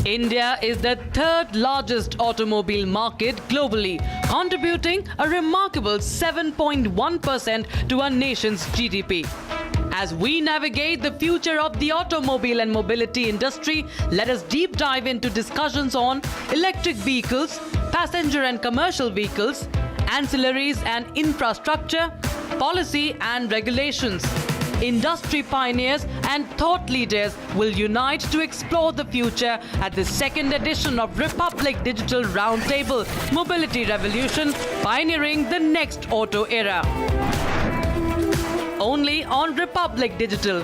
India is the third largest automobile market globally, contributing a remarkable 7.1% to our nation's GDP. As we navigate the future of the automobile and mobility industry, let us deep dive into discussions on electric vehicles, passenger and commercial vehicles, ancillaries and infrastructure, policy and regulations. Industry pioneers and thought leaders will unite to explore the future at the second edition of Republic Digital Roundtable, Mobility Revolution, pioneering the next auto era. Only on Republic Digital.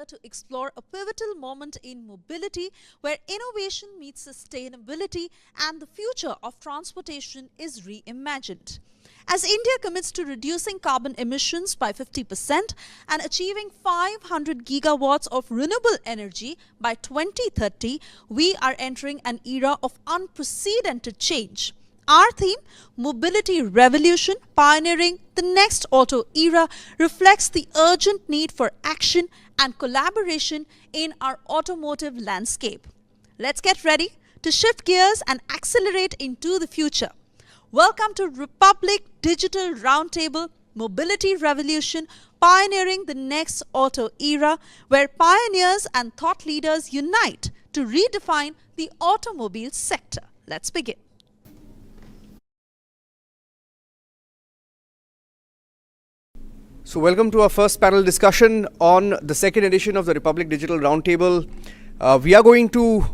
To explore a pivotal moment in mobility where innovation meets sustainability and the future of transportation is reimagined. As India commits to reducing carbon emissions by 50% and achieving 500 gigawatts of renewable energy by 2030, we are entering an era of unprecedented change. Our theme, Mobility Revolution, pioneering the next auto era, reflects the urgent need for action and collaboration in our automotive landscape. Let's get ready to shift gears and accelerate into the future. Welcome to Republic Digital Roundtable, Mobility Revolution, pioneering the next auto era, where pioneers and thought leaders unite to redefine the automobile sector. Let's begin. So welcome to our first panel discussion on the second edition of the Republic Digital Roundtable. We are going to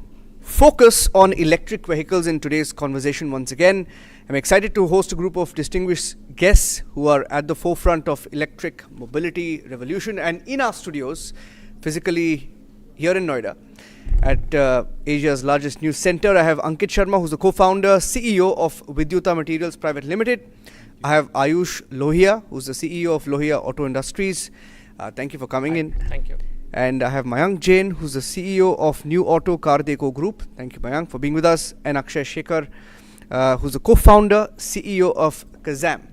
focus on electric vehicles in today's conversation once again. I'm excited to host a group of distinguished guests who are at the forefront of electric mobility revolution, and in our studios, physically here in Noida, at Asia's largest news center, I have Ankit Sharma, who's the co-founder, CEO of Vidyuta Materials Private Limited. I have Ayush Lohia, who's the CEO of Lohia Auto Industries. Thank you for coming in. Thank you. And I have Mayank Jain, who's the CEO of New Auto Car Deco Group. Thank you, Mayank, for being with us. And Akshay Shekhar, who's the co-founder, CEO of Kazam.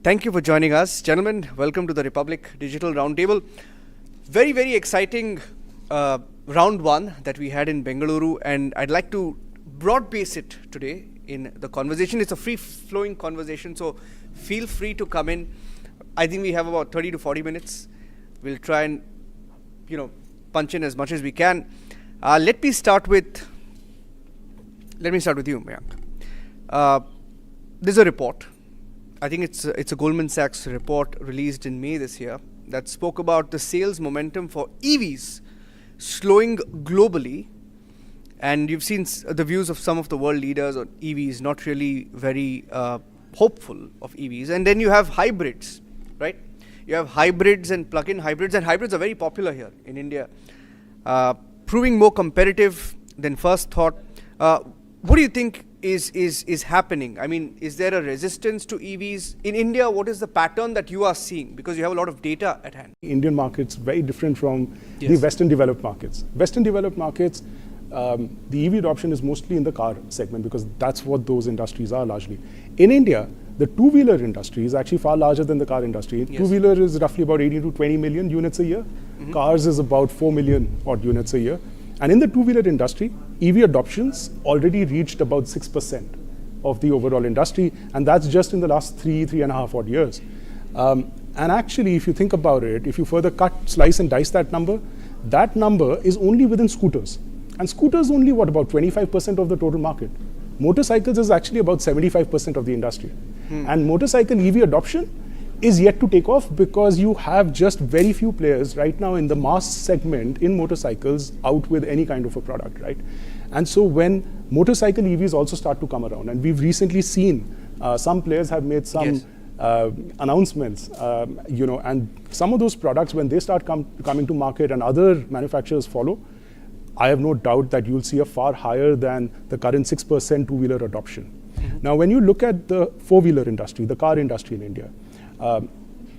Thank you for joining us. Gentlemen, welcome to the Republic Digital Roundtable. Very, very exciting round one that we had in Bengaluru, and I'd like to broad base it today in the conversation. It's a free-flowing conversation, so feel free to come in. I think we have about 30 to 40 minutes. We'll try and, punch in as much as we can. Let me start with you, Mayank. There's a report. I think it's a Goldman Sachs report released in May this year that spoke about the sales momentum for EVs slowing globally. And you've seen the views of some of the world leaders on EVs, not really very hopeful of EVs. And then you have hybrids, right? You have hybrids and plug-in hybrids, and hybrids are very popular here in India, proving more competitive than first thought. What do you think is happening? I mean, is there a resistance to EVs? In India, what is the pattern that you are seeing? Because you have a lot of data at hand. Indian markets very different from the Western developed markets. Western developed markets, the EV adoption is mostly in the car segment because that's what those industries are largely. In India, the two-wheeler industry is actually far larger than the car industry. Yes. Two-wheeler is roughly about 18 to 20 million units a year. Mm-hmm. Cars is about 4 million odd units a year. And in the two-wheeler industry, EV adoptions already reached about 6% of the overall industry. And that's just in the last three and a half odd years. And actually, if you think about it, if you further cut, slice and dice that number is only within scooters. And scooters only, about 25% of the total market. Motorcycles is actually about 75% of the industry. And motorcycle EV adoption is yet to take off because you have just very few players right now in the mass segment in motorcycles out with any kind of a product, right? And so when motorcycle EVs also start to come around, and we've recently seen some players have made some announcements, and some of those products, when they start coming to market and other manufacturers follow, I have no doubt that you'll see a far higher than the current 6% two-wheeler adoption. Mm-hmm. Now, when you look at the four-wheeler industry, the car industry in India,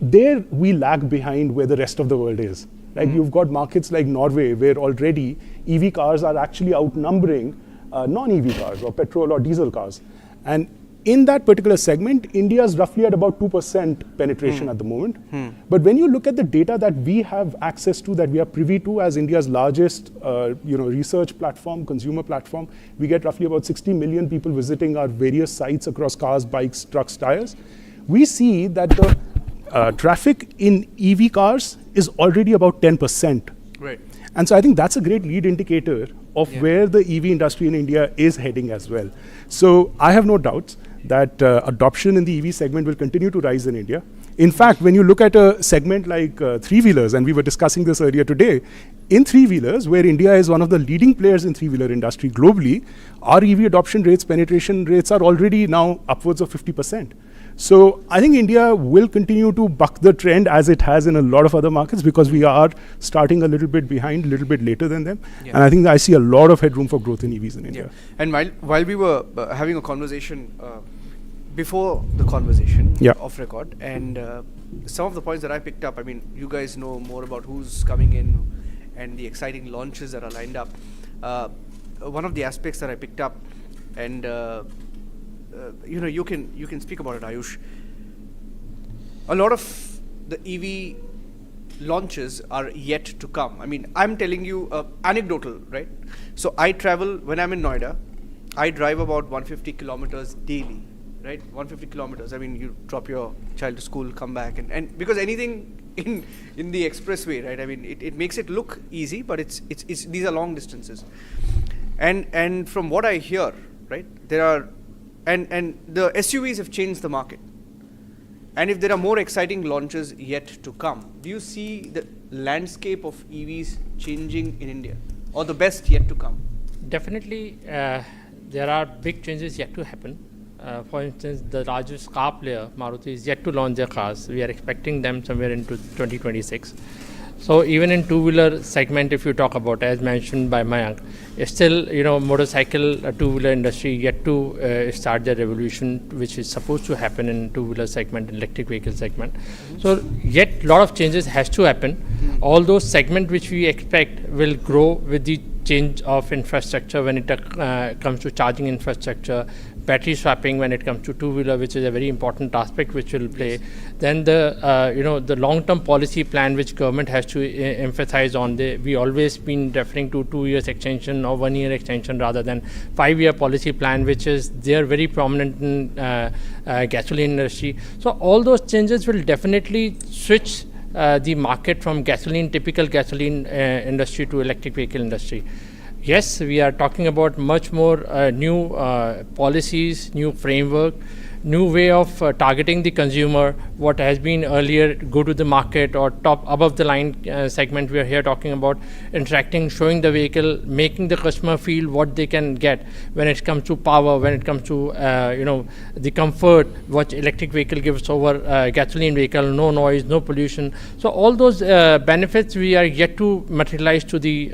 there we lag behind where the rest of the world is. Right? Mm-hmm. You've got markets like Norway, where already EV cars are actually outnumbering non-EV cars or petrol or diesel cars. And in that particular segment, India is roughly at about 2% penetration at the moment. But when you look at the data that we have access to, that we are privy to as India's largest research platform, consumer platform, we get roughly about 60 million people visiting our various sites across cars, bikes, trucks, tires. We see that the traffic in EV cars is already about 10%. Right. And so I think that's a great lead indicator of where the EV industry in India is heading as well. So I have no doubts that adoption in the EV segment will continue to rise in India. In fact, when you look at a segment like three-wheelers, and we were discussing this earlier today, in three-wheelers, where India is one of the leading players in three-wheeler industry globally, our EV adoption rates, penetration rates are already now upwards of 50%. So I think India will continue to buck the trend as it has in a lot of other markets, because we are starting a little bit behind, a little bit later than them. And I think I see a lot of headroom for growth in EVs in India. And while we were having a conversation before the conversation off record, and some of the points that I picked up, I mean, you guys know more about who's coming in and the exciting launches that are lined up. One of the aspects that I picked up, and you can speak about it, Ayush. A lot of the EV launches are yet to come. I mean, I'm telling you anecdotal, right? So I travel, when I'm in Noida, I drive about 150 kilometers daily, right? 150 kilometers. I mean, you drop your child to school, come back, and because anything in the expressway, right? I mean, it makes it look easy, but it's these are long distances. And from what I hear, right, there are and the SUVs have changed the market. And if there are more exciting launches yet to come, do you see the landscape of EVs changing in India, or the best yet to come? Definitely, there are big changes yet to happen. For instance, the largest car player, Maruti, is yet to launch their cars. We are expecting them somewhere into 2026. So even in two-wheeler segment, if you talk about, as mentioned by Mayank, it's still, motorcycle, two-wheeler industry yet to start their revolution, which is supposed to happen in two-wheeler segment, electric vehicle segment. So yet a lot of changes has to happen. All those segments which we expect will grow with the change of infrastructure when it comes to charging infrastructure, battery swapping when it comes to two-wheeler, which is a very important aspect which will play. Then the long-term policy plan which government has to emphasize on. We always been referring to 2 years extension or 1 year extension rather than 5-year policy plan, which is they're very prominent in gasoline industry. So all those changes will definitely switch the market from typical gasoline industry to electric vehicle industry. Yes, we are talking about much more new policies, new framework, new way of targeting the consumer. What has been earlier go to the market or top above the line segment, we are here talking about interacting, showing the vehicle, making the customer feel what they can get when it comes to power, when it comes to the comfort what electric vehicle gives over gasoline vehicle, no noise, no pollution. So all those benefits we are yet to materialize to the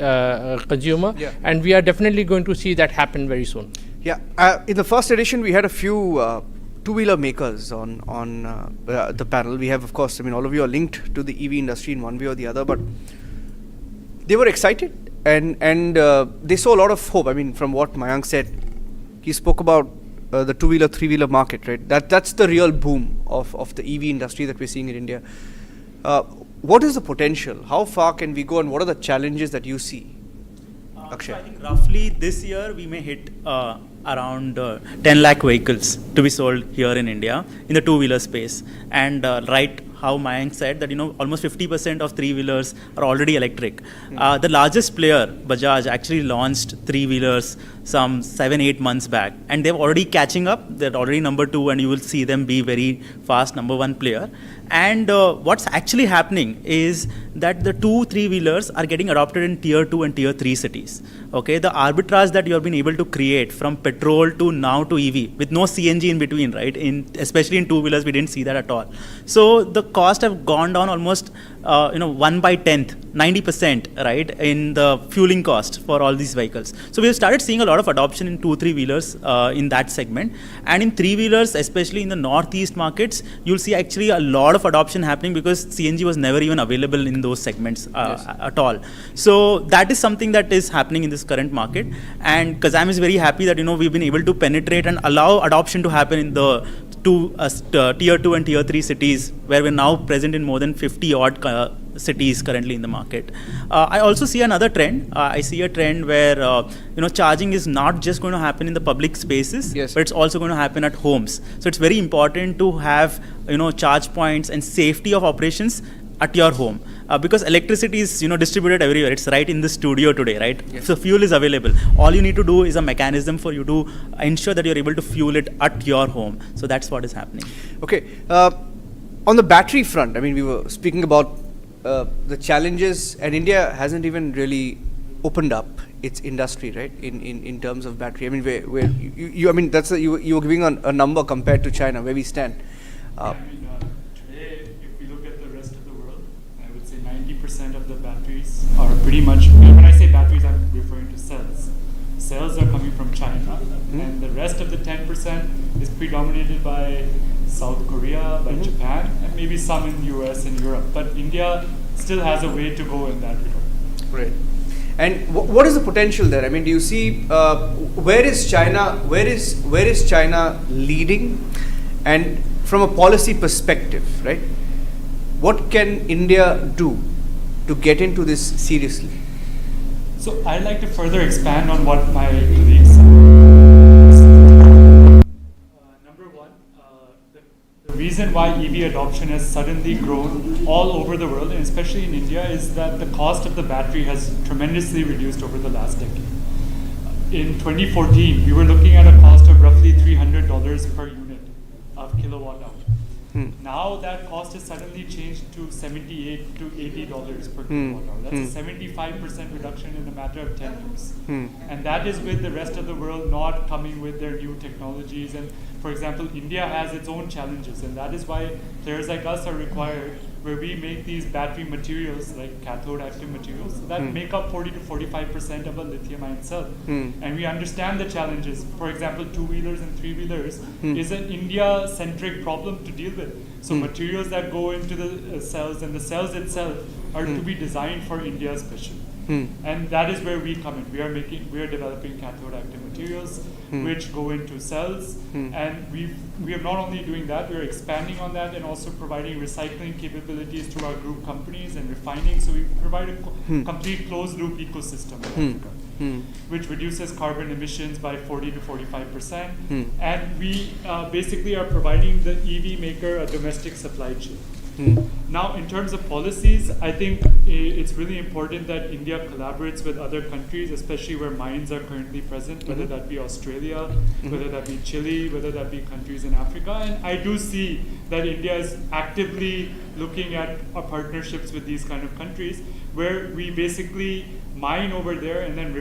consumer, and we are definitely going to see that happen very soon. In the first edition, we had a few two-wheeler makers on the panel. We have, of course, I mean, all of you are linked to the EV industry in one way or the other, but they were excited and they saw a lot of hope. I mean, from what Mayank said, he spoke about the two-wheeler, three-wheeler market, right? That's the real boom of the EV industry that we're seeing in India. What is the potential? How far can we go, and what are the challenges that you see? Akshay. So I think roughly this year we may hit around 10 lakh vehicles to be sold here in India in the two-wheeler space. And right how Mayank said that, almost 50% of three-wheelers are already electric. The largest player, Bajaj, actually launched three-wheelers some 7-8 months back, and they're already catching up. They're already number 2, and you will see them be very fast number 1 player. And what's actually happening is that the 2-3-wheelers are getting adopted in tier 2 and tier 3 cities. Okay, the arbitrage that you have been able to create from petrol to now to EV with no CNG in between, right? Especially in two-wheelers, we didn't see that at all. So the cost have gone down almost 1 by 10th, 90%, right, in the fueling cost for all these vehicles. So we have started seeing a lot of adoption in 2-3 wheelers in that segment, and in 3 wheelers, especially in the northeast markets, you'll see actually a lot of adoption happening because CNG was never even available in those segments at all. So that is something that is happening in this current market, and Kazam is very happy that we've been able to penetrate and allow adoption to happen in the tier 2 and tier 3 cities, where we're now present in more than 50 odd cities currently in the market. I also see another trend. I see a trend where charging is not just going to happen in the public spaces, but it's also going to happen at homes. So it's very important to have charge points and safety of operations at your home, because electricity is distributed everywhere. It's right in the studio today, right? So fuel is available. All you need to do is a mechanism for you to ensure that you're able to fuel it at your home. So that's what is happening. Okay, on the battery front, I mean, we were speaking about the challenges, and India hasn't even really opened up its industry, right? In terms of battery, I mean, where you I mean, that's you were giving a number compared to China, where we stand. Today, if we look at the rest of the world, I would say 90% of the batteries are pretty much, when I say batteries, I'm referring to cells. Cells are coming from China, and the rest of the 10% is predominated by South Korea, by Japan, and maybe some in the US and Europe. But India still has a way to go in that regard. Great. And what is the potential there? I mean, do you see where is China? Where is China leading? And from a policy perspective, right? What can India do to get into this seriously? So I'd like to further expand on what my colleagues said. Number one, the reason why EV adoption has suddenly grown all over the world, and especially in India, is that the cost of the battery has tremendously reduced over the last decade. In 2014, we were looking at a cost of roughly $300 per unit of kilowatt hour. Now that cost has suddenly changed to $78 to $80 per kilowatt hour. That's a 75% reduction in a matter of 10 years. And that is with the rest of the world not coming with their new technologies. And for example, India has its own challenges, and that is why players like us are required, where we make these battery materials like cathode active materials that make up 40 to 45% of a lithium ion cell. And we understand the challenges. For example, 2-wheelers and 3-wheelers is an India centric problem to deal with. So materials that go into the cells, and the cells itself are to be designed for India especially. And that is where we come in. We are developing cathode active materials which go into cells, and we are not only doing that, we are expanding on that and also providing recycling capabilities to our group companies and refining. So we provide a complete closed loop ecosystem in Africa, which reduces carbon emissions by 40 to 45%. And we basically are providing the EV maker a domestic supply chain. Now, in terms of policies, I think it's really important that India collaborates with other countries, especially where mines are currently present, whether that be Australia, whether that be Chile, whether that be countries in Africa. And I do see that India is actively looking at partnerships with these kind of countries, where we basically mine over there and then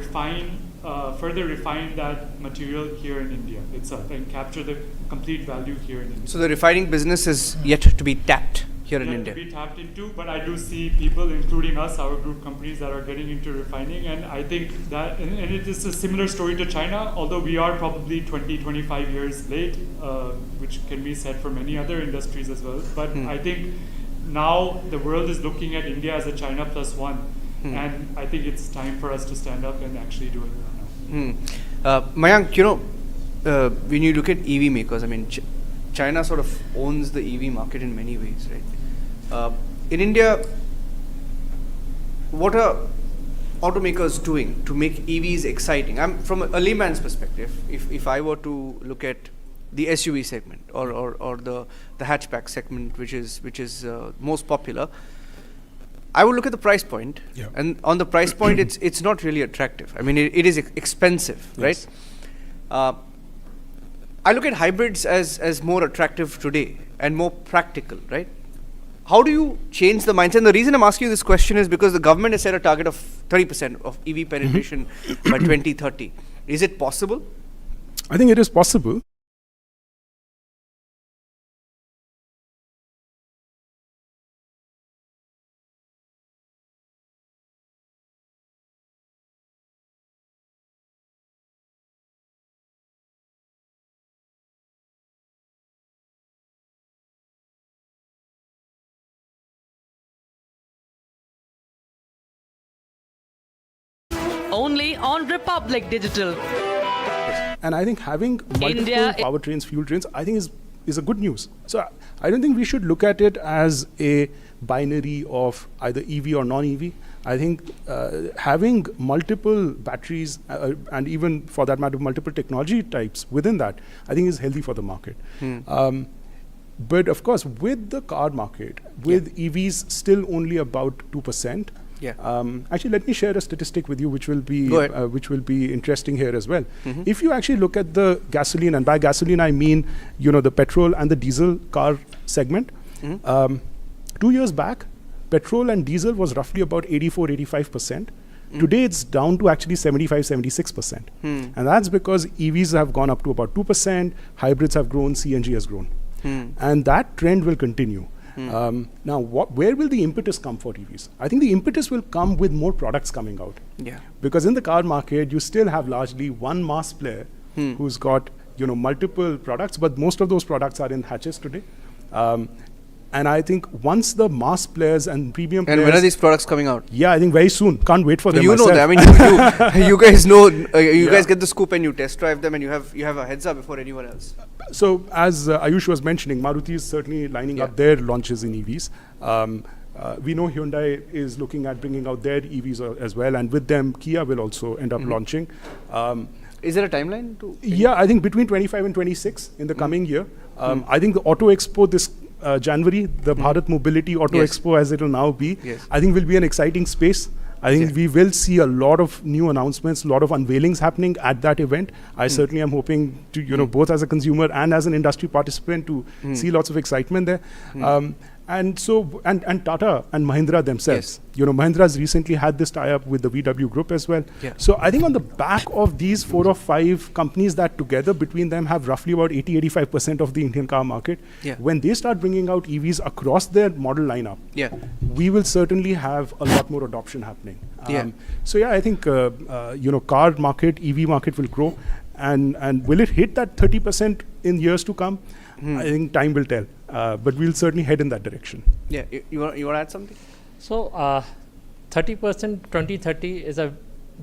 further refine that material here in India itself and capture the complete value here in India. So the refining business is yet to be tapped here in India. To be tapped into, but I do see people, including us, our group companies, that are getting into refining, and I think that, and it is a similar story to China, although we are probably 20, 25 years late, which can be said for many other industries as well. But I think now the world is looking at India as a China plus one, and I think it's time for us to stand up and actually do it now. Mayank, when you look at EV makers, I mean, China sort of owns the EV market in many ways, right? In India, what are automakers doing to make EVs exciting? I'm from a layman's perspective. If I were to look at the SUV segment or the hatchback segment, which is most popular, I would look at the price point, and on the price point, it's not really attractive. I mean, it is expensive, right? I look at hybrids as more attractive today and more practical, right? How do you change the mindset? And the reason I'm asking you this question is because the government has set a target of 30% of EV penetration by 2030. Is it possible? I think it is possible. only on Republic Digital. And I think having multiple India- powertrains, fuel trains, I think is a good news. So I don't think we should look at it as a binary of either EV or non-EV. I think having multiple batteries and even for that matter multiple technology types within that, I think is healthy for the market. But of course, with the car market, with EVs still only about 2%. Actually, let me share a statistic with you, which will be interesting here as well. If you actually look at the gasoline, and by gasoline I mean the petrol and the diesel car segment. 2 years back, petrol and diesel was roughly about 84-85%. Today it's down to actually 75-76%. And that's because EVs have gone up to about 2%, hybrids have grown, CNG has grown. And that trend will continue. Now, where will the impetus come for EVs? I think the impetus will come with more products coming out. Because in the car market, you still have largely one mass player who's got multiple products, but most of those products are in hatches today. And I think once the mass players and premium players... And when are these products coming out? Yeah, I think very soon. Can't wait for them You know myself. that. I mean, you guys know, you guys get the scoop and you test drive them and you have a heads up before anyone else. So as Ayush was mentioning, Maruti is certainly lining up their launches in EVs. We know Hyundai is looking at bringing out their EVs as well, and with them, Kia will also end up launching. Is there a timeline to? Yeah, I think between 25 and 26 in the coming year. I think the Auto Expo this January, the Bharat Mobility Auto Expo as it will now be, I think will be an exciting space. I think we will see a lot of new announcements, a lot of unveilings happening at that event. I certainly am hoping to, both as a consumer and as an industry participant, to see lots of excitement there. And so, and Tata and Mahindra themselves, Mahindra's recently had this tie-up with the VW group as well. So I think on the back of these 4 or 5 companies that together between them have roughly about 80-85% of the Indian car market, when they start bringing out EVs across their model lineup, we will certainly have a lot more adoption happening. So I think, car market, EV market will grow. And will it hit that 30% in years to come? I think time will tell. But we'll certainly head in that direction. You want to add something? So 30% 2030 is a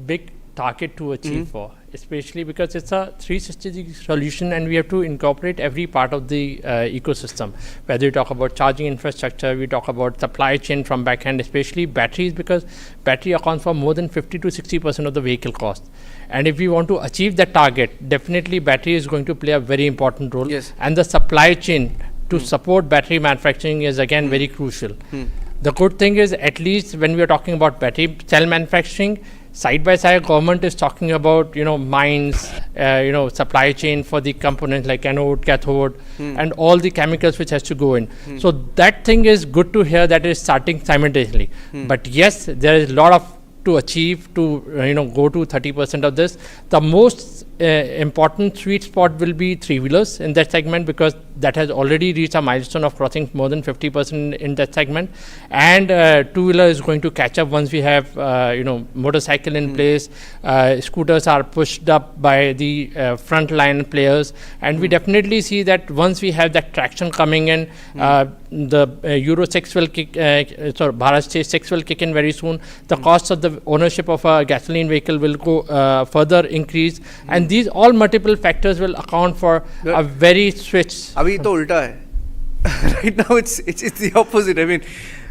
big target to achieve for, especially because it's a 360 solution and we have to incorporate every part of the ecosystem. Whether you talk about charging infrastructure, we talk about supply chain from back end, especially batteries, because battery accounts for more than 50 to 60% of the vehicle cost. And if we want to achieve that target, definitely battery is going to play a very important role. And the supply chain to support battery manufacturing is again very crucial. The good thing is, at least when we are talking about battery cell manufacturing, side by side government is talking about mines, supply chain for the components like anode, cathode, and all the chemicals which has to go in. So that thing is good to hear that is starting simultaneously. But yes, there is a lot of to achieve to go to 30% of this. The most important sweet spot will be 3-wheelers in that segment, because that has already reached a milestone of crossing more than 50% in that segment, and 2-wheeler is going to catch up once we have motorcycle in place. Scooters are pushed up by the frontline players, and we definitely see that once we have that traction coming in, the Euro 6 will kick, Bharat Stage 6 will kick in very soon. The cost of the ownership of a gasoline vehicle will go further increase, and these all multiple factors will account for a very switch. Abhi to ulta hai. Right now it's the opposite. I mean,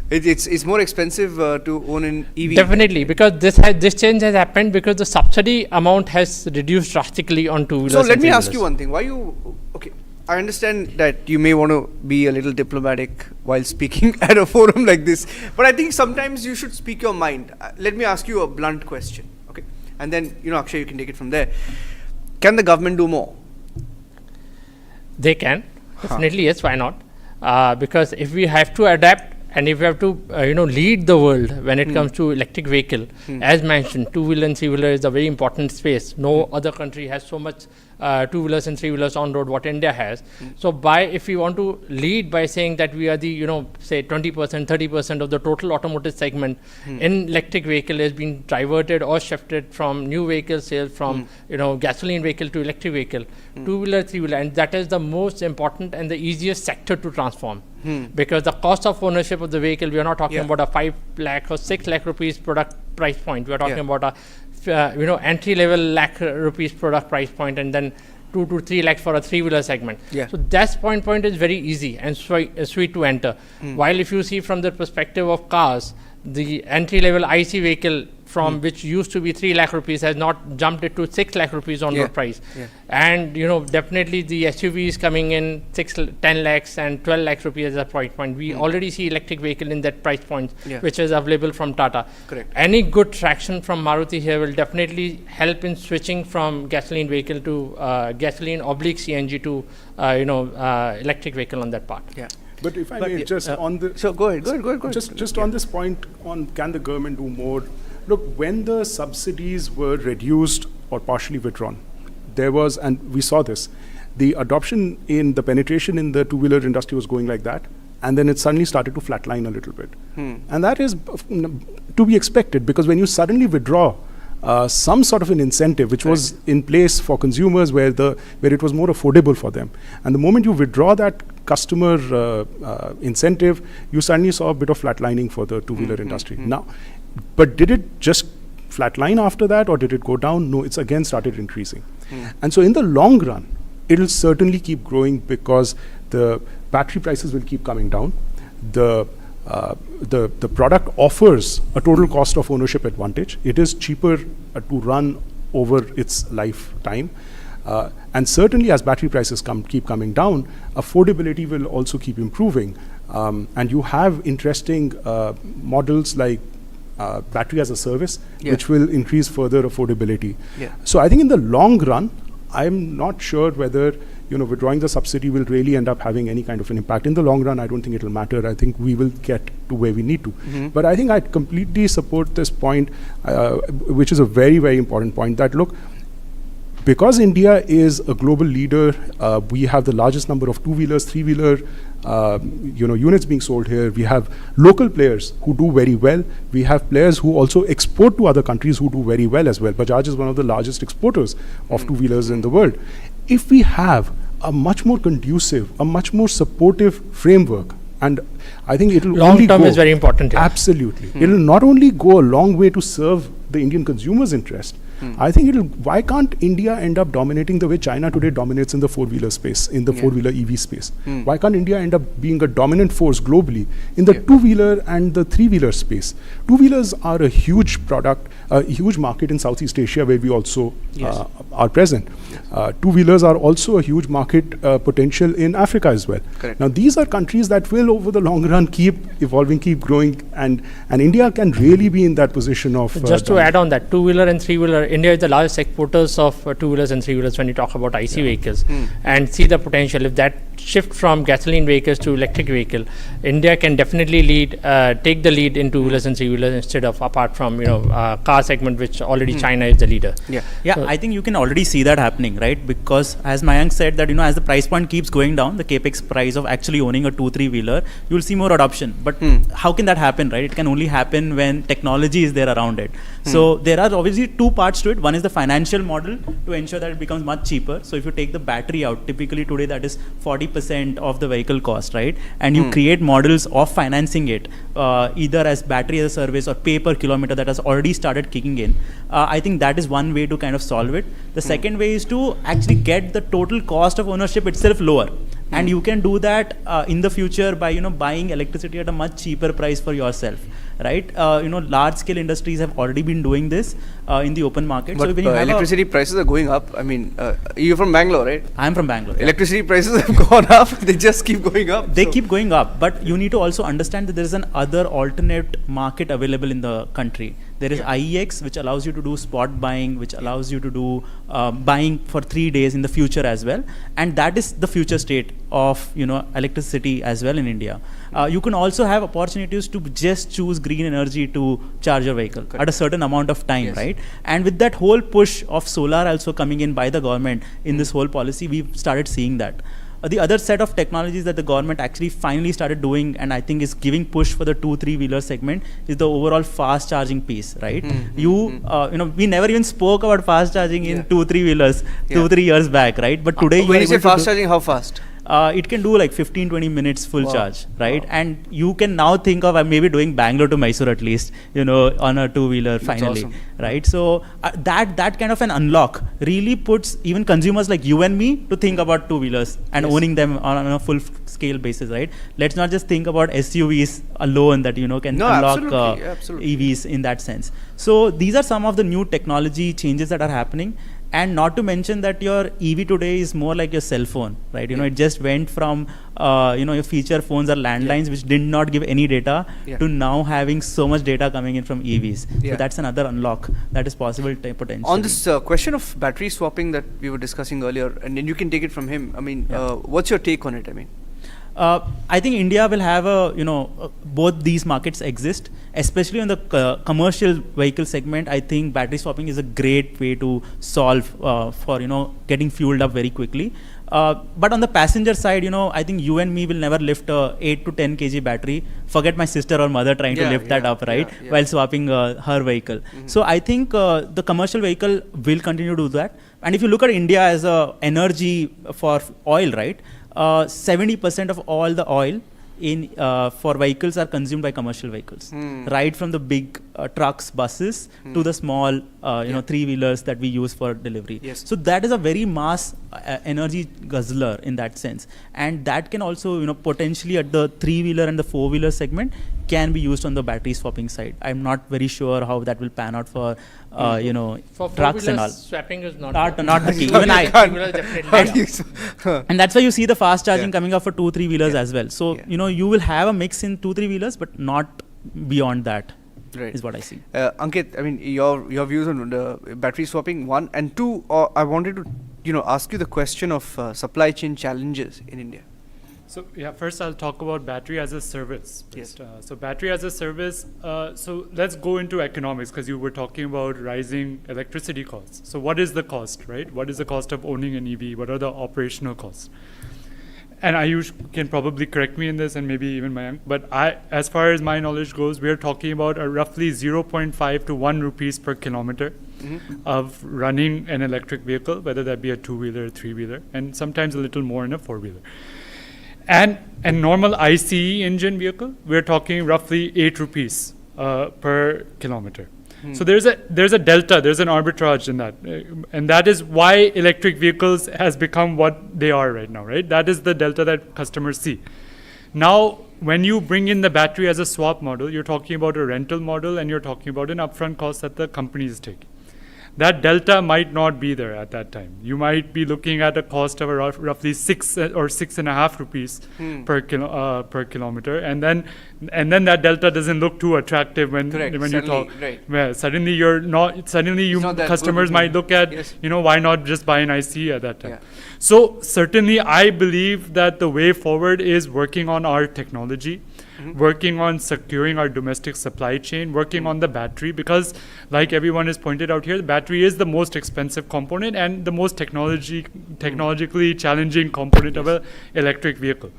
it's more expensive to own an EV. Definitely, because this change has happened because the subsidy amount has reduced drastically on 2-wheelers. So let me ask you one thing. I understand that you may want to be a little diplomatic while speaking at a forum like this, but I think sometimes you should speak your mind. Let me ask you a blunt question, okay? And then, Akshay, you can take it from there. Can the government do more? They can. Definitely, yes, why not? Because if we have to adapt and if we have to, lead the world when it comes to electric vehicle, as mentioned, 2-wheeler and 3-wheeler is a very important space. No other country has so much 2-wheelers and 3-wheelers on road what India has. So if we want to lead by saying that we are the, say 20%, 30% of the total automotive segment in electric vehicle has been diverted or shifted from new vehicle sales from, gasoline vehicle to electric vehicle, 2-wheeler, 3-wheeler, and that is the most important and the easiest sector to transform. Because the cost of ownership of the vehicle, we are not talking about a 5 lakh or 6 lakh rupees product price point. We are talking about a entry level lakh rupees product price point, and then 2 to 3 lakhs for a 3-wheeler segment. Yeah. So that point is very easy and sweet to enter. While if you see from the perspective of cars, the entry level IC vehicle from which used to be 3 lakh rupees has not jumped it to 6 lakh rupees on road price. And definitely the SUV is coming in 10 lakhs and 12 lakhs rupees as a price point. We already see electric vehicle in that price point, which is available from Tata. Correct. Any good traction from Maruti here will definitely help in switching from gasoline vehicle to gasoline/CNG to electric vehicle on that part. Yeah. But if I may, just on the So go ahead. just on this point on can the government do more? Look, when the subsidies were reduced or partially withdrawn, there was, and we saw this, the adoption in the penetration in the two-wheeler industry was going like that, and then it suddenly started to flatline a little bit. And that is to be expected, because when you suddenly withdraw some sort of an incentive which was in place for consumers where it was more affordable for them, and the moment you withdraw that customer incentive, you suddenly saw a bit of flatlining for the two-wheeler industry. Now, but did it just flatline after that, or did it go down? No, it's again started increasing. And so in the long run, it will certainly keep growing because the battery prices will keep coming down. The product offers a total cost of ownership advantage. It is cheaper to run over its lifetime. And certainly as battery prices keep coming down, affordability will also keep improving. And you have interesting models like battery as a service, which will increase further affordability. So I think in the long run, I'm not sure whether withdrawing the subsidy will really end up having any kind of an impact. In the long run, I don't think it will matter. I think we will get to where we need to. But I think I completely support this point, which is a very, very important point, that look, because India is a global leader, we have the largest number of two-wheelers, three-wheeler units being sold here. We have local players who do very well. We have players who also export to other countries who do very well as well. Bajaj is one of the largest exporters of two-wheelers in the world. If we have a much more conducive, a much more supportive framework, and I think it will long term is very important here. Absolutely. It will not only go a long way to serve the Indian consumer's interest, I think why can't India end up dominating the way China today dominates in the four-wheeler space, in the four-wheeler EV space? Why can't India end up being a dominant force globally in the two-wheeler and the three-wheeler space? Two-wheelers are a huge product, a huge market in Southeast Asia where we also are present. Two-wheelers are also a huge market potential in Africa as well. Correct. Now these are countries that will over the long run keep evolving, keep growing, and India can really be in that position of... Just to add on that, two-wheeler and three-wheeler, India is the largest exporters of two-wheelers and three-wheelers when you talk about IC vehicles, and see the potential. If that shift from gasoline vehicles to electric vehicle, India can definitely take the lead in two-wheelers and three-wheelers instead of apart from car segment, which already China is the leader. So I think you can already see that happening, right? Because as Mayank said that as the price point keeps going down, the capex price of actually owning a 2-3-wheeler, you will see more adoption. But how can that happen, right? It can only happen when technology is there around it. So there are obviously two parts to it. One is the financial model to ensure that it becomes much cheaper. So if you take the battery out, typically today that is 40% of the vehicle cost, right? And you create models of financing it, either as battery as a service or pay per kilometer, that has already started kicking in. I think that is one way to kind of solve it. The second way is to actually get the total cost of ownership itself lower. And you can do that in the future by buying electricity at a much cheaper price for yourself, right? Large scale industries have already been doing this in the open market. But so when you have electricity prices are going up. I mean, you're from Bangalore, right? I'm from Bangalore. Electricity prices have gone up. They just keep going up. They keep going up, but you need to also understand that there is an other alternate market available in the country. There is IEX, which allows you to do spot buying, which allows you to do buying for 3 days in the future as well. And that is the future state of electricity as well in India. You can also have opportunities to just choose green energy to charge your vehicle at a certain amount of time, right? And with that whole push of solar also coming in by the government in this whole policy, we've started seeing that. The other set of technologies that the government actually finally started doing, and I think is giving push for the 2-3-wheeler segment, is the overall fast charging piece, right? We never even spoke about fast charging in 2-3-wheelers 2-3 years back, right? But today when you say fast charging, how fast? it can do like 15-20 minutes full charge, right? And you can now think of maybe doing Bangalore to Mysore at least, on a two-wheeler finally, awesome. right? So that kind of an unlock really puts even consumers like you and me to think about two-wheelers and owning them on a full-scale basis, right? Let's not just think about SUVs alone that can unlock EVs in that sense. So these are some of the new technology changes that are happening. And not to mention that your EV today is more like your cell phone, right? It just went from, your feature phones or landlines, which did not give any data, to now having so much data coming in from EVs. So that's another unlock that is possible potentially. On this question of battery swapping that we were discussing earlier, and then you can take it from him. I mean, what's your take on it? I mean, I think India will have both these markets exist, especially on the commercial vehicle segment. I think battery swapping is a great way to solve for getting fueled up very quickly. But on the passenger side, I think you and me will never lift a 8 to 10 kg battery. Forget my sister or mother trying to lift that up, right? While swapping her vehicle. So I think the commercial vehicle will continue to do that. And if you look at India as a energy for oil, right? 70% of all the oil for vehicles are consumed by commercial vehicles, right from the big trucks, buses to the small, three-wheelers that we use for delivery. So that is a very mass energy guzzler in that sense, and that can also, potentially at the three-wheeler and the four-wheeler segment can be used on the battery swapping side. I'm not very sure how that will pan out for, for trucks and all. Swapping is not the key. Even and that's why you see the fast charging coming up for 2-3 wheelers as well. So you will have a mix in 2-3 wheelers, but not beyond that. Right. Is what I see. Ankit, I mean, your views on the battery swapping, 1, and 2. I wanted to ask you the question of supply chain challenges in India. So first I'll talk about battery as a service. So battery as a service, so let's go into economics, because you were talking about rising electricity costs. So what is the cost, right? What is the cost of owning an EV? What are the operational costs? And Ayush can probably correct me in this, and maybe even Mayank, but as far as my knowledge goes, we're talking about a roughly 0.5 to 1 rupees per kilometer of running an electric vehicle, whether that be a two-wheeler, three-wheeler, and sometimes a little more in a four-wheeler. And a normal ICE engine vehicle, we're talking roughly 8 rupees per kilometer. So there's a delta, there's an arbitrage in that. And that is why electric vehicles has become what they are right now, right? That is the delta that customers see. Now, when you bring in the battery as a swap model, you're talking about a rental model, and you're talking about an upfront cost that the company is taking. That delta might not be there at that time. You might be looking at a cost of roughly 6 or 6.5 rupees per kilometer, and then that delta doesn't look too attractive when you talk. Right. Well, suddenly you're not. Suddenly customers might look at why not just buy an ICE at that time. So certainly I believe that the way forward is working on our technology, working on securing our domestic supply chain, working on the battery, because like everyone has pointed out here, the battery is the most expensive component and the most technologically challenging component of an electric vehicle.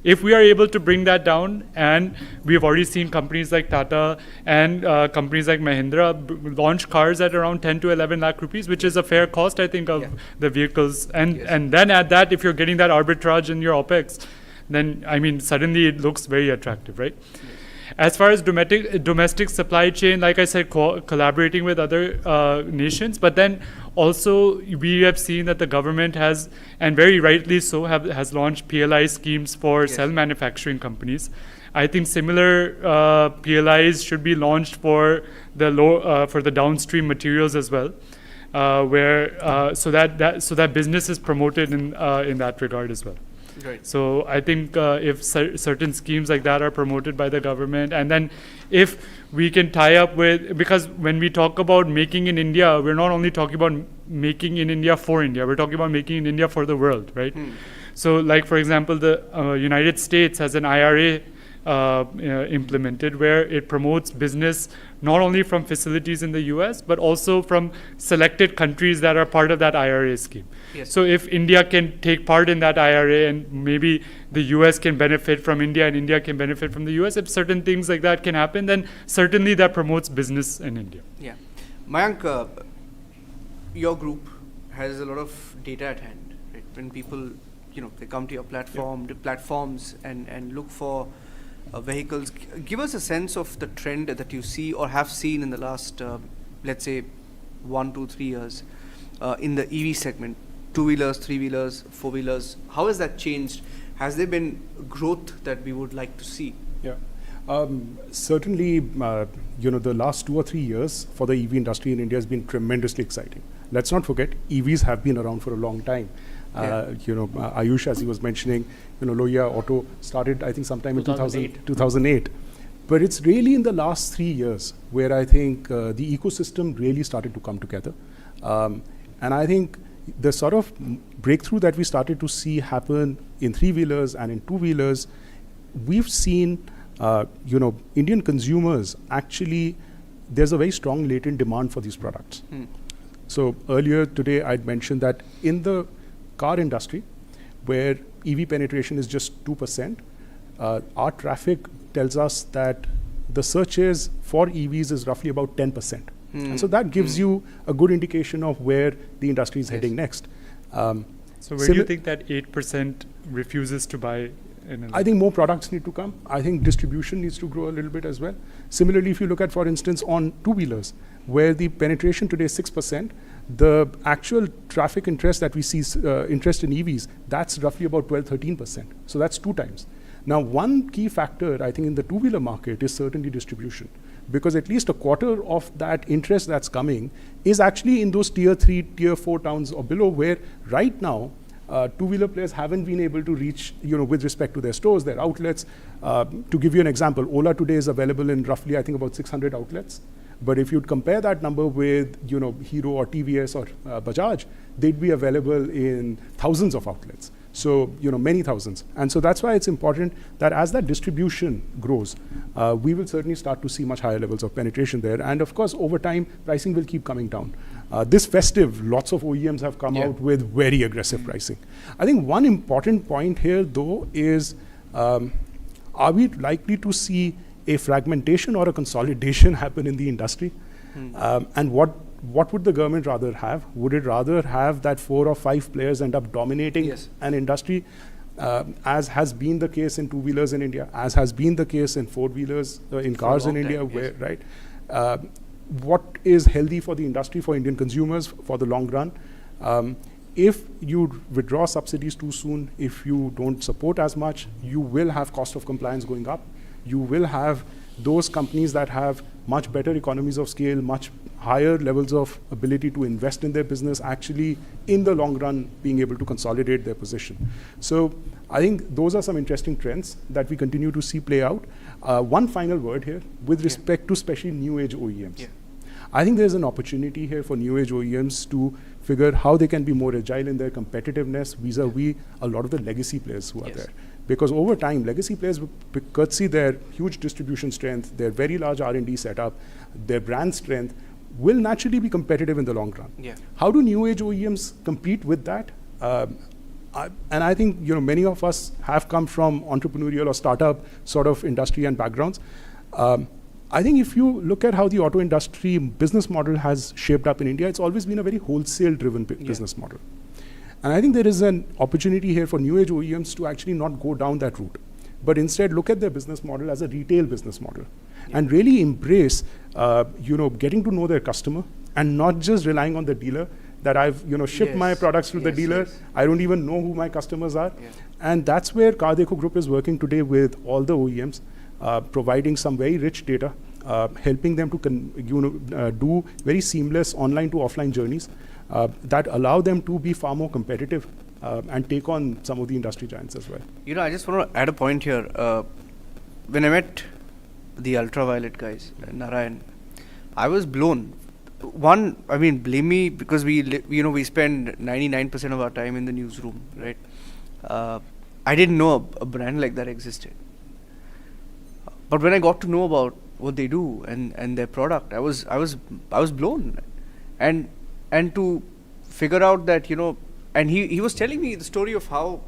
If we are able to bring that down, and we've already seen companies like Tata and companies like Mahindra launch cars at around 10 to 11 lakh rupees, which is a fair cost, I think, of the vehicles. And then at that, if you're getting that arbitrage in your OPEX, then, I mean, suddenly it looks very attractive, right? As far as domestic supply chain, like I said, collaborating with other nations, but then also we have seen that the government has, and very rightly so, has launched PLI schemes for cell manufacturing companies. I think similar PLIs should be launched for the downstream materials as well, so that business is promoted in that regard as well. Right. So I think if certain schemes like that are promoted by the government, and then if we can tie up with, because when we talk about making in India, we're not only talking about making in India for India, we're talking about making in India for the world, right? So like, for example, the United States has an IRA implemented where it promotes business not only from facilities in the US, but also from selected countries that are part of that IRA scheme. So if India can take part in that IRA, and maybe the US can benefit from India and India can benefit from the US, if certain things like that can happen, then certainly that promotes business in India. Yeah. Mayank, your group has a lot of data at hand, right? When people they come to your platform, the platforms, and look for vehicles. Give us a sense of the trend that you see or have seen in the last, let's say, 1, 2, 3 years in the EV segment. 2-wheelers, 3-wheelers, 4-wheelers. How has that changed? Has there been growth that we would like to see? Yeah. Certainly, the last 2 or 3 years for the EV industry in India has been tremendously exciting. Let's not forget, EVs have been around for a long time. Ayush, as he was mentioning, Loya Auto started, I think, sometime in 2008. But it's really in the last 3 years where I think the ecosystem really started to come together. And I think the sort of breakthrough that we started to see happen in 3-wheelers and in 2-wheelers, we've seen, Indian consumers actually, there's a very strong latent demand for these products. So earlier today, I'd mentioned that in the car industry, where EV penetration is just 2%, our traffic tells us that the searches for EVs is roughly about 10%. And so that gives you a good indication of where the industry is heading next. So where do you think that 8% refuses to buy? I think more products need to come. I think distribution needs to grow a little bit as well. Similarly, if you look at, for instance, on 2-wheelers, where the penetration today is 6%, the actual traffic interest that we see, interest in EVs, that's roughly about 12-13%. So that's 2 times. Now, one key factor, I think, in the 2-wheeler market is certainly distribution, because at least a quarter of that interest that's coming is actually in those tier 3, tier 4 towns or below, where right now, 2-wheeler players haven't been able to reach, with respect to their stores, their outlets. To give you an example, Ola today is available in roughly, I think, about 600 outlets. But if you'd compare that number with, Hero or TVS or Bajaj, they'd be available in thousands of outlets. So, many thousands. And so that's why it's important that as that distribution grows, we will certainly start to see much higher levels of penetration there. And of course, over time, pricing will keep coming down. This festive, lots of OEMs have come out with very aggressive pricing. I think one important point here, though, is are we likely to see a fragmentation or a consolidation happen in the industry? And what would the government rather have? Would it rather have that 4 or 5 players end up dominating an industry, as has been the case in 2-wheelers in India, as has been the case in 4-wheelers, in cars in India, where, what is healthy for the industry, for Indian consumers, for the long run? If you withdraw subsidies too soon, if you don't support as much, you will have cost of compliance going up. You will have those companies that have much better economies of scale, much higher levels of ability to invest in their business, actually in the long run being able to consolidate their position. So I think those are some interesting trends that we continue to see play out. One final word here with respect to especially new age OEMs. I think there's an opportunity here for new age OEMs to figure how they can be more agile in their competitiveness vis-a-vis a lot of the legacy players who are there. Because over time, legacy players, courtesy their huge distribution strength, their very large R&D setup, their brand strength, will naturally be competitive in the long run. How do new age OEMs compete with that? And I think many of us have come from entrepreneurial or startup sort of industry and backgrounds. I think if you look at how the auto industry business model has shaped up in India, it's always been a very wholesale-driven business model. And I think there is an opportunity here for new age OEMs to actually not go down that route, but instead look at their business model as a retail business model and really embrace, getting to know their customer and not just relying on the dealer that I've, shipped my products to the dealer. I don't even know who my customers are. And that's where Car.Dekho Group is working today with all the OEMs, providing some very rich data, helping them to do very seamless online to offline journeys that allow them to be far more competitive and take on some of the industry giants as well. I just want to add a point here. When I met the Ultraviolet guys, Narayan, I was blown. One, I mean, blame me because we spend 99% of our time in the newsroom, right? I didn't know a brand like that existed. But when I got to know about what they do and their product, I was blown. And to figure out that, and he was telling me the story of how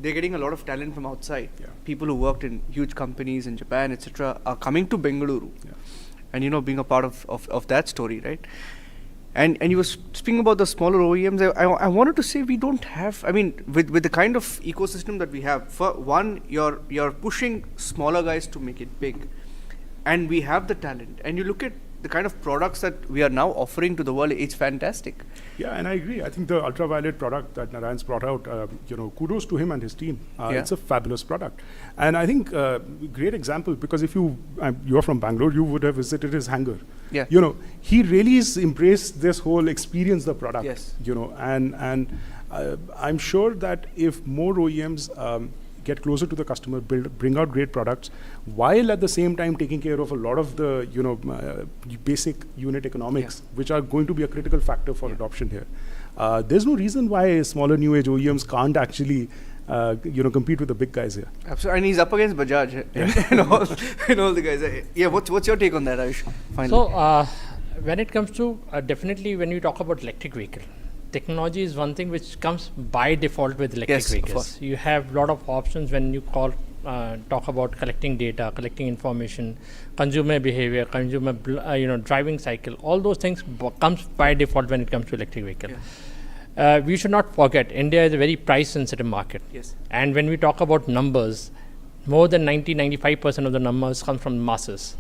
they're getting a lot of talent from outside. People who worked in huge companies in Japan, etc., are coming to Bengaluru. And, being a part of that story, right? And you were speaking about the smaller OEMs. I wanted to say we don't have. I mean, with the kind of ecosystem that we have, for one, you're pushing smaller guys to make it big, and we have the talent. And you look at the kind of products that we are now offering to the world. It's fantastic. Yeah, and I agree. I think the ultraviolet product that Narayan's brought out, kudos to him and his team. It's a fabulous product. And I think great example, because if you're from Bangalore, you would have visited his hangar. Yeah. He really has embraced this whole experience the product. Yes. And I'm sure that if more OEMs get closer to the customer, bring out great products, while at the same time taking care of a lot of the basic unit economics, which are going to be a critical factor for adoption here. There's no reason why smaller new age OEMs can't actually compete with the big guys here. Absolutely, and he's up against Bajaj and all the guys. Yeah, what's your take on that, Ayush? Finally. So when it comes to definitely when you talk about electric vehicle, technology is one thing which comes by default with electric vehicles. You have a lot of options when you talk about collecting data, collecting information, consumer behavior, consumer driving cycle. All those things comes by default when it comes to electric vehicle. Yeah. We should not forget India is a very price sensitive market. Yes. And when we talk about numbers, more than 95% of the numbers come from masses.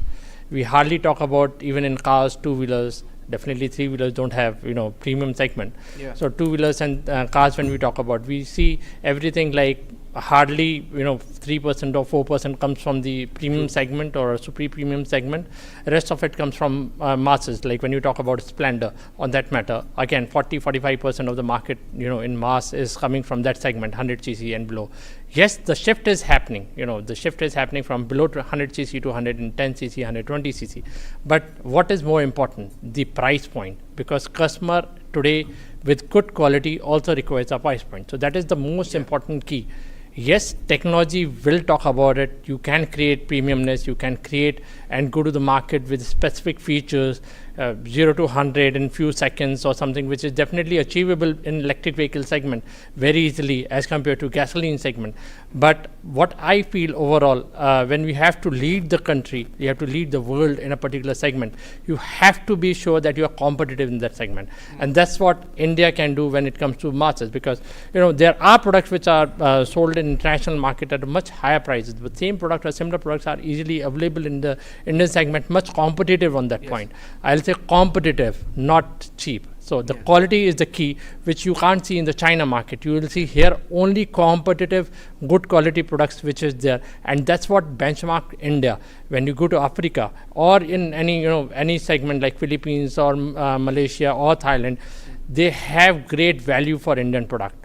We hardly talk about, even in cars, two-wheelers. Definitely three-wheelers don't have premium segment. Yeah. So two-wheelers and cars, when we talk about, we see everything like hardly 3% or 4% comes from the premium segment or super premium segment. The rest of it comes from masses. Like when you talk about Splendor, on that matter, again 40-45% of the market in mass is coming from that segment, 100cc and below. Yes, the shift is happening. The shift is happening from below 100cc to 110cc, 120cc. But what is more important? The price point, because customer today with good quality also requires a price point. So that is the most important key. Yes, technology will talk about it. You can create premiumness. You can create and go to the market with specific features, 0 to 100 in few seconds or something, which is definitely achievable in electric vehicle segment very easily as compared to gasoline segment. But what I feel overall, when we have to lead the country, you have to lead the world in a particular segment, you have to be sure that you are competitive in that segment. And that's what India can do when it comes to masses, because there are products which are sold in international market at a much higher prices, but same product or similar products are easily available in the Indian segment, much competitive on that point. I'll say competitive, not cheap. So the quality is the key, which you can't see in the China market. You will see here only competitive, good quality products which is there, and that's what benchmark India. When you go to Africa or in any segment like Philippines or Malaysia or Thailand, they have great value for Indian product.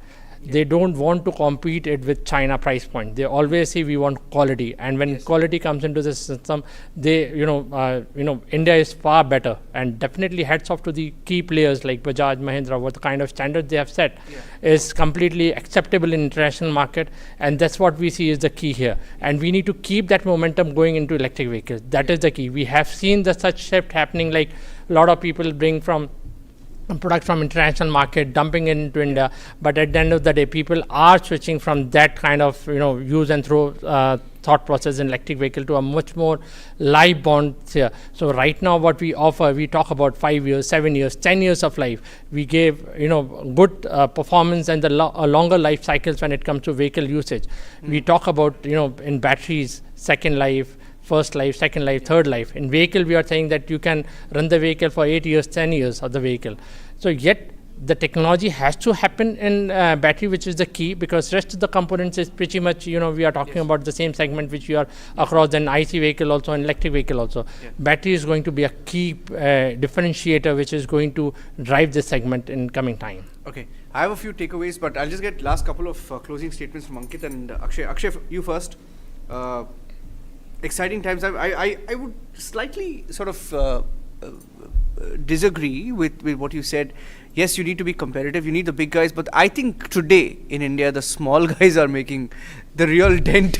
They don't want to compete it with China price point. They always say we want quality, and when quality comes into the system, they India is far better. And definitely hats off to the key players like Bajaj, Mahindra. What the kind of standards they have set is completely acceptable in international market, and that's what we see is the key here. And we need to keep that momentum going into electric vehicles. That is the key. We have seen the such shift happening, like a lot of people bring from products from international market dumping into India, but at the end of the day people are switching from that kind of use and throw thought process in electric vehicle to a much more life bond here. So right now what we offer, we talk about 5 years, 7 years, 10 years of life. We gave good performance and the longer life cycles when it comes to vehicle usage. We talk about in batteries, second life, first life, second life, third life. In vehicle, we are saying that you can run the vehicle for 8 years, 10 years of the vehicle. So yet the technology has to happen in battery, which is the key, because rest of the components is pretty much, we are talking about the same segment which we are across an IC vehicle also and electric vehicle also. Battery is going to be a key differentiator which is going to drive this segment in coming time. Okay, I have a few takeaways, but I'll just get last couple of closing statements from Ankit and Akshay. Akshay, you first. Exciting times. I would slightly sort of disagree with what you said. Yes, you need to be competitive, you need the big guys, but I think today in India the small guys are making the real dent.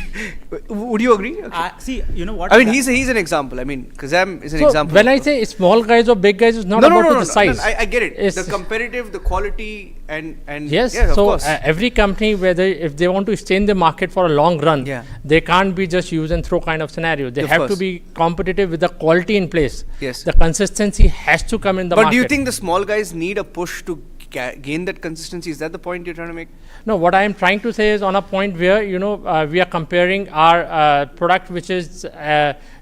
Would you agree? See, you know what? I mean, he's an example. I mean, Kazam is an example. When I say small guys or big guys, it's not about the size. I get it. It's the competitive, the quality, and yes. of So course. every company, whether if they want to stay in the market for a long run, they can't be just use and throw kind of scenario. They have to be competitive with the quality in place. Yes. The consistency has to come in the market. But do you think the small guys need a push to gain that consistency? Is that the point you're trying to make? No, what I am trying to say is on a point where we are comparing our product, which is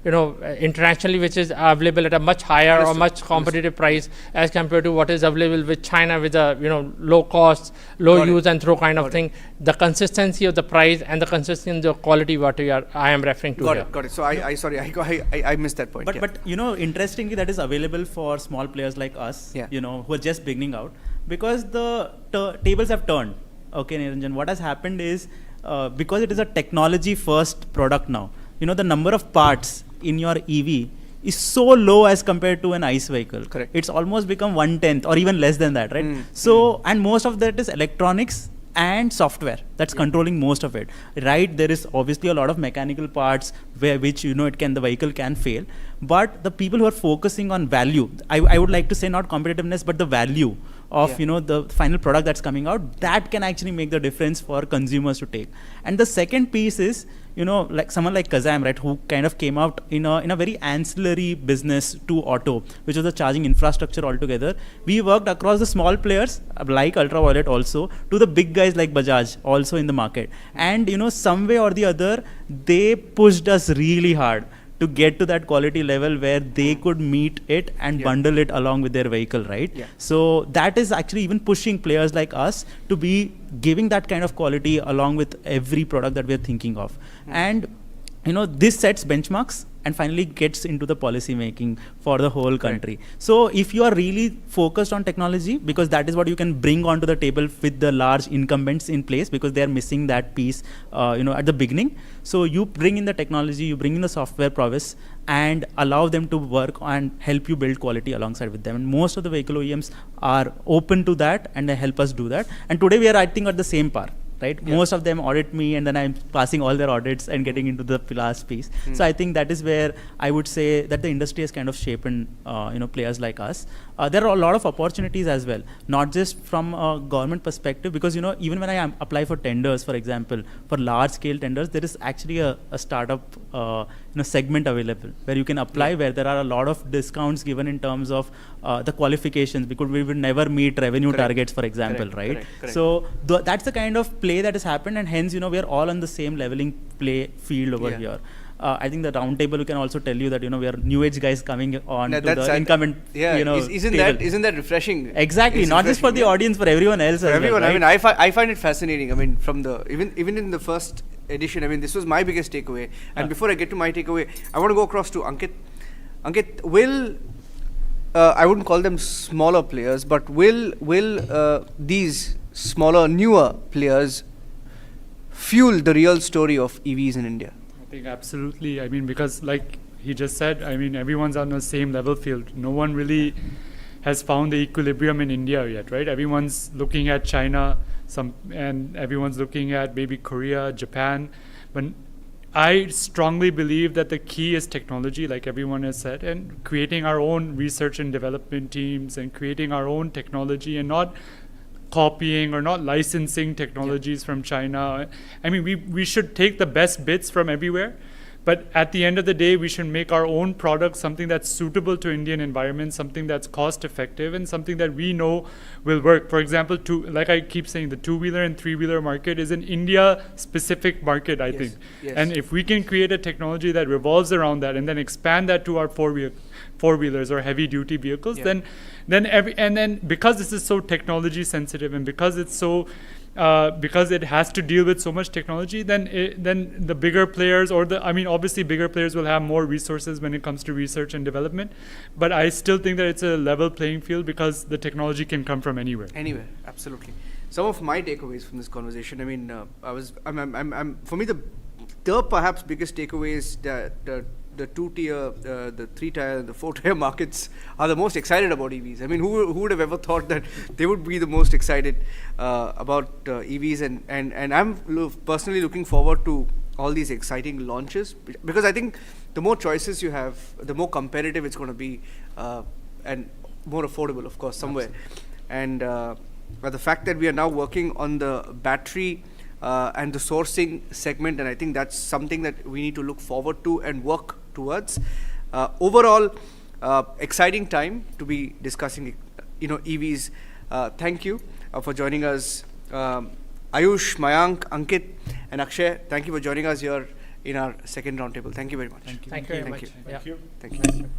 internationally, which is available at a much higher or much competitive price as compared to what is available with China, with a low cost, low use and throw kind of thing. The consistency of the price and the consistency of quality, what I am referring to here. Got it. So I missed that point. But interestingly, that is available for small players like us, who are just beginning out, because the tables have turned. Okay, Niranjan, what has happened is, because it is a technology first product now, the number of parts in your EV is so low as compared to an ICE vehicle. Correct. It's almost become 1/10 or even less than that, right? And most of that is electronics and software that's controlling most of it, right? There is obviously a lot of mechanical parts which the vehicle can fail, but the people who are focusing on value, I would like to say not competitiveness, but the value of the final product that's coming out, that can actually make the difference for consumers to take. And the second piece is, like someone like Kazam, right, who kind of came out in a very ancillary business to auto, which was the charging infrastructure altogether. We worked across the small players like Ultraviolet also, to the big guys like Bajaj also in the market. And some way or the other, they pushed us really hard to get to that quality level where they could meet it and bundle it along with their vehicle, right? So that is actually even pushing players like us to be giving that kind of quality along with every product that we're thinking of. And this sets benchmarks and finally gets into the policy making for the whole country. So if you are really focused on technology, because that is what you can bring onto the table with the large incumbents in place, because they are missing that piece at the beginning. So you bring in the technology, you bring in the software prowess, and allow them to work and help you build quality alongside with them. And most of the vehicle OEMs are open to that, and they help us do that. And today we are, I think, at the same par. Right, most of them audit me, and then I'm passing all their audits and getting into the last piece. So I think that is where I would say that the industry has kind of shaped players like us. There are a lot of opportunities as well, not just from a government perspective, because even when I apply for tenders, for example, for large scale tenders, there is actually a startup segment available where you can apply, where there are a lot of discounts given in terms of the qualifications, because we would never meet revenue targets, for example, right? So that's the kind of play that has happened, and hence we are all on the same leveling play field over here. I think the roundtable can also tell you that we are new age guys coming on to the incumbent. Isn't that refreshing? Exactly, not just for the audience, for everyone else. For everyone, well, right? I mean, I find it fascinating. I mean, from the even in the first edition, I mean, this was my biggest takeaway. And before I get to my takeaway, I want to go across to Ankit. Ankit, will I wouldn't call them smaller players, but will these smaller, newer players fuel the real story of EVs in India? I think absolutely. I mean, because like he just said, I mean, everyone's on the same level field. No one really has found the equilibrium in India yet, right? Everyone's looking at China, and everyone's looking at maybe Korea, Japan. But I strongly believe that the key is technology, like everyone has said, and creating our own research and development teams and creating our own technology, and not copying or not licensing technologies from China. I mean, we should take the best bits from everywhere, but at the end of the day, we should make our own product something that's suitable to Indian environment, something that's cost effective, and something that we know will work. For example, like I keep saying, the two-wheeler and three-wheeler market is an India-specific market, I think. And if we can create a technology that revolves around that and then expand that to our four-wheelers or heavy-duty vehicles, then because this is so technology sensitive, and because it's so because it has to deal with so much technology, then the bigger players, obviously bigger players will have more resources when it comes to research and development, but I still think that it's a level playing field because the technology can come from anywhere. Anywhere, absolutely. Some of my takeaways from this conversation, I mean, for me the perhaps biggest takeaway is that the 2-tier, the 3-tier, the 4-tier markets are the most excited about EVs. I mean, who would have ever thought that they would be the most excited about EVs? And I'm personally looking forward to all these exciting launches, because I think the more choices you have, the more competitive it's going to be, and more affordable, of course, somewhere. And but the fact that we are now working on the battery and the sourcing segment, and I think that's something that we need to look forward to and work towards. Overall, exciting time to be discussing, EVs. Thank you for joining us, Ayush, Mayank, Ankit, and Akshay. Thank you for joining us here in our second roundtable. Thank you very much. Thank you very much. Thank you. Yeah. Thank you.